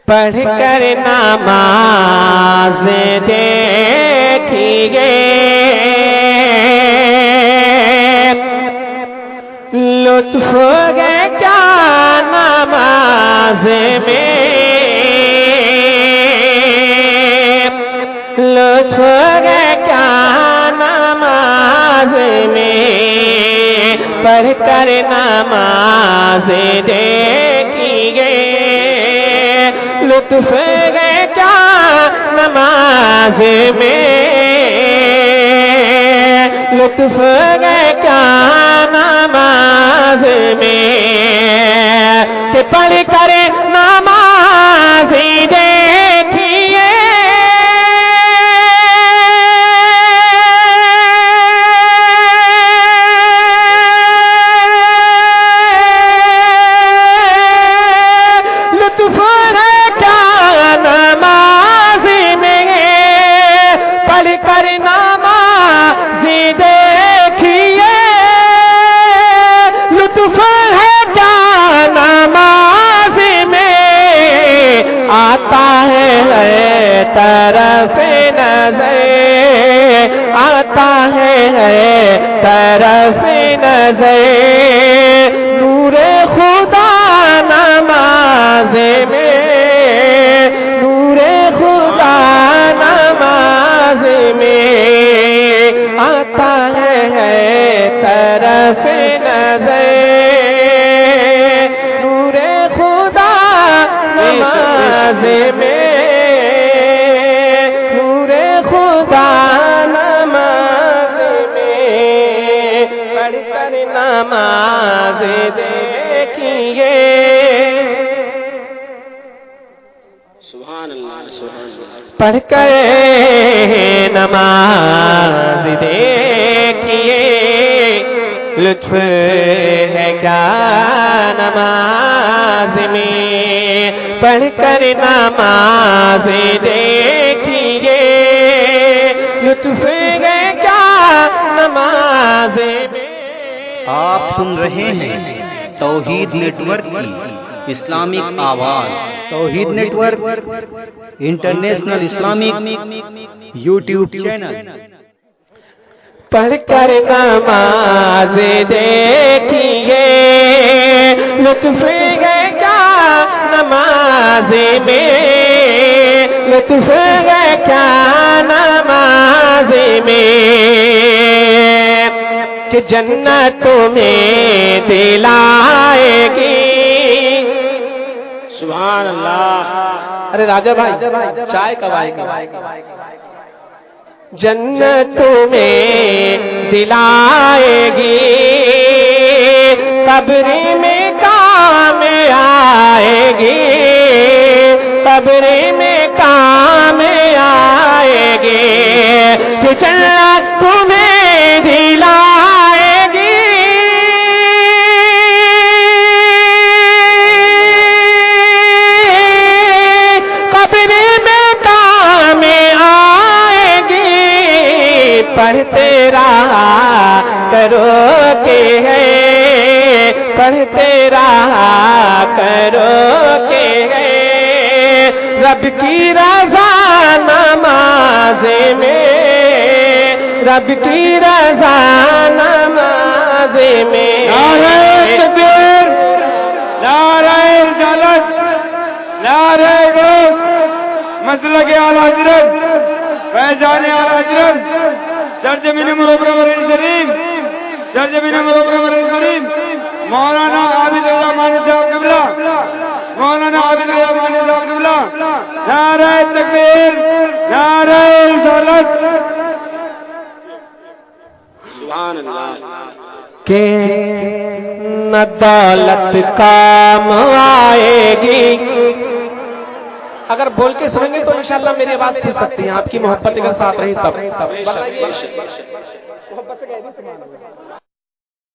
پڑھ کر نماز دیکھیے لطف گے کیا نماز میں، لطف گے کیا نماز میں، پڑھ کر نماز دیکھیے لطف گے کیا نماز میں، لطف گے کیا نماز میں، کہ پڑھ کر نماز دیکھیے لطف ہے کیا نماز میں، پڑھ کر نماز دیکھیے لطف ہے کیا نماز میں، آتا ہے طرف نظر، آتا ہے طرف نظر نور خدا نماز میں، نور خدا نماز میں، آتا ہے طرف نظر نور خدا نماز میں، نور خدا نماز میں، پڑھ کر نماز دیکھیے پڑھ کر نماز دیکھیے لطف ہے کیا نماز میں، پڑھ کر نماز دیکھیے لطف ہے کیا نماز میں۔ آپ سن رہے ہیں توحید نیٹ ورک کی اسلامک آواز۔ Tawheed network international Islamic YouTube channel. پڑھ کر نماز دیکھیے لطف ہے کیا نماز میں، لطف ہے کیا نماز میں، کہ جنت تمہیں دلائے گی۔ سبحان اللہ۔ ارے راجہ بھائی چائے کب آئے گی؟ جنت تمہیں دلائے گی، قبر میں کام آئے گی، قبر میں کام آئے گی، کہ جنت تمہیں دلائے گی، قبر میں کام آئے گی، پڑھتے رہا کرو کہ ہے، پڑھتے رہا کرو کہ ہے، رب کی رضا نماز میں، رب کی رضا نماز میں۔ نعرہ تکبیر، نعرہ رسالت، نعرہ حق، مسلک اعلی حضرت فیضان اعلی حضرت سرزمین منورہ شریف، سرزمین منورہ شریف مولانا عابد الرحمن صاحب قبلہ، مولانا عابد الرحمن صاحب قبلہ، نعرہ تکبیر، نعرہ رسالت۔ سبحان اللہ۔ کہ نہ دولت کام آئے گی، اگر بول کے سنیں گے تو انشاءاللہ میری آواز کھل سکتی ہے، آپ کی محبت اگر ساتھ رہی تب۔